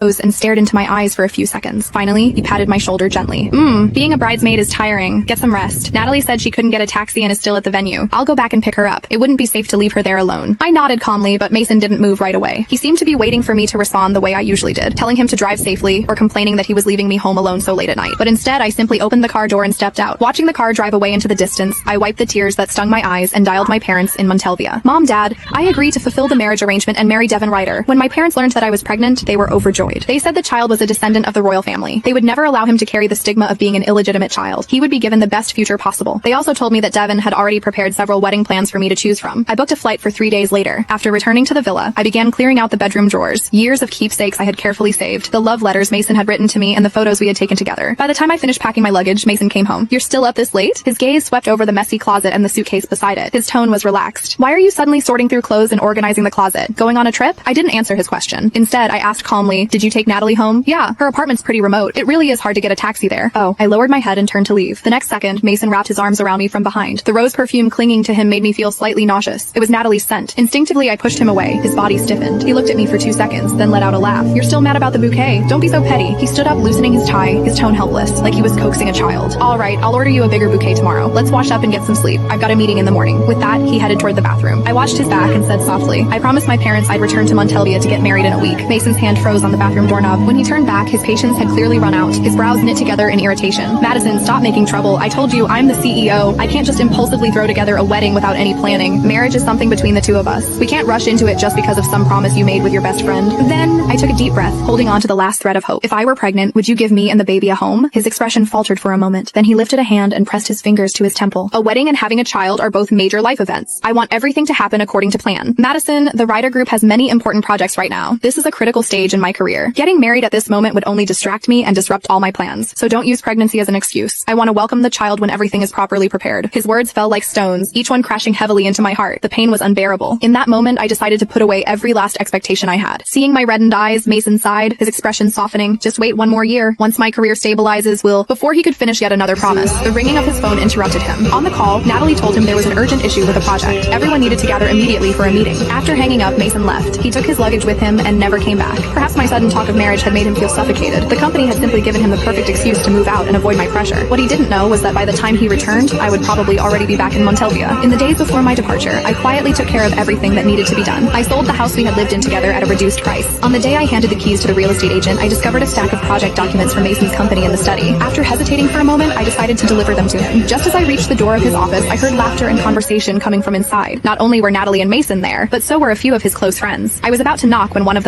and stared into my eyes for a few seconds. Finally, he patted my shoulder gently. Being a bridesmaid is tiring. Get some rest. Natalie said she couldn't get a taxi and is still at the venue. I'll go back and pick her up. It wouldn't be safe to leave her there alone. I nodded calmly, but Mason didn't move right away. He seemed to be waiting for me to respond the way I usually did, telling him to drive safely or complaining that he was leaving me home alone so late at night. But instead, I simply opened the car door and stepped out. Watching the car drive away into the distance, I wiped the tears that stung my eyes and dialed my parents in Montelvia. Mom, Dad, I agreed to fulfill the marriage arrangement and marry Devin Ryder. When my parents learned that I was pregnant, they were overjoyed. They said the child was a descendant of the royal family. They would never allow him to carry the stigma of being an illegitimate child. He would be given the best future possible. They also told me that Devin had already prepared several wedding plans for me to choose from. I booked a flight for 3 days later. After returning to the villa, I began clearing out the bedroom drawers, years of keepsakes I had carefully saved, the love letters Mason had written to me, and the photos we had taken together. By the time I finished packing my luggage, Mason came home. You're still up this late? His gaze swept over the messy closet and the suitcase beside it. His tone was relaxed. Why are you suddenly sorting through clothes and organizing the closet? Going on a trip? I didn't answer his question. Instead, I asked calmly, did you take Natalie home? Yeah, her apartment's pretty remote. It really is hard to get a taxi there. Oh, I lowered my head and turned to leave. The next second, Mason wrapped his arms around me from behind. The rose perfume clinging to him made me feel slightly nauseous. It was Natalie's scent. Instinctively, I pushed him away. His body stiffened. He looked at me for 2 seconds, then let out a laugh. You're still mad about the bouquet? Don't be so petty. He stood up, loosening his tie, his tone helpless, like he was coaxing a child. All right, I'll order you a bigger bouquet tomorrow. Let's wash up and get some sleep. I've got a meeting in the morning. With that, he headed toward the bathroom. I watched his back and said softly, I promised my parents I'd return to Montelvia to get married in a week. Mason's hand froze on the bathroom doorknob. When he turned back, his patience had clearly run out. His brows knit together in irritation. Madison, stop making trouble. I told you, I'm the CEO. I can't just impulsively throw together a wedding without any planning. Marriage is something between the two of us. We can't rush into it just because of some promise you made with your best friend. Then, I took a deep breath, holding on to the last thread of hope. If I were pregnant, would you give me and the baby a home? His expression faltered for a moment. Then he lifted a hand and pressed his fingers to his temple. A wedding and having a child are both major life events. I want everything to happen according to plan. Madison, the Ryder Group has many important projects right now. This is a critical stage in my career. Getting married at this moment would only distract me and disrupt all my plans. So don't use pregnancy as an excuse. I want to welcome the child when everything is properly prepared. His words fell like stones, each one crashing heavily into my heart. The pain was unbearable. In that moment, I decided to put away every last expectation I had. Seeing my reddened eyes, Mason sighed, his expression softening. Just wait one more year. Once my career stabilizes, Before he could finish yet another promise, the ringing of his phone interrupted him. On the call, Natalie told him there was an urgent issue with a project. Everyone needed to gather immediately for a meeting. After hanging up, Mason left. He took his luggage with him and never came back. Perhaps my sudden talk of marriage had made him feel suffocated. The company had simply given him the perfect excuse to move out and avoid my pressure. What he didn't know was that by the time he returned, I would probably already be back in Montelvia. In the days before my departure, I quietly took care of everything that needed to be done. I sold the house we had lived in together at a reduced price. On the day I handed the keys to the real estate agent, I discovered a stack of project documents from Mason's company in the study. After hesitating for a moment, I decided to deliver them to him. Just as I reached the door of his office, I heard laughter and conversation coming from inside. Not only were Natalie and Mason there, but so were a few of his close friends. I was about to knock when one of them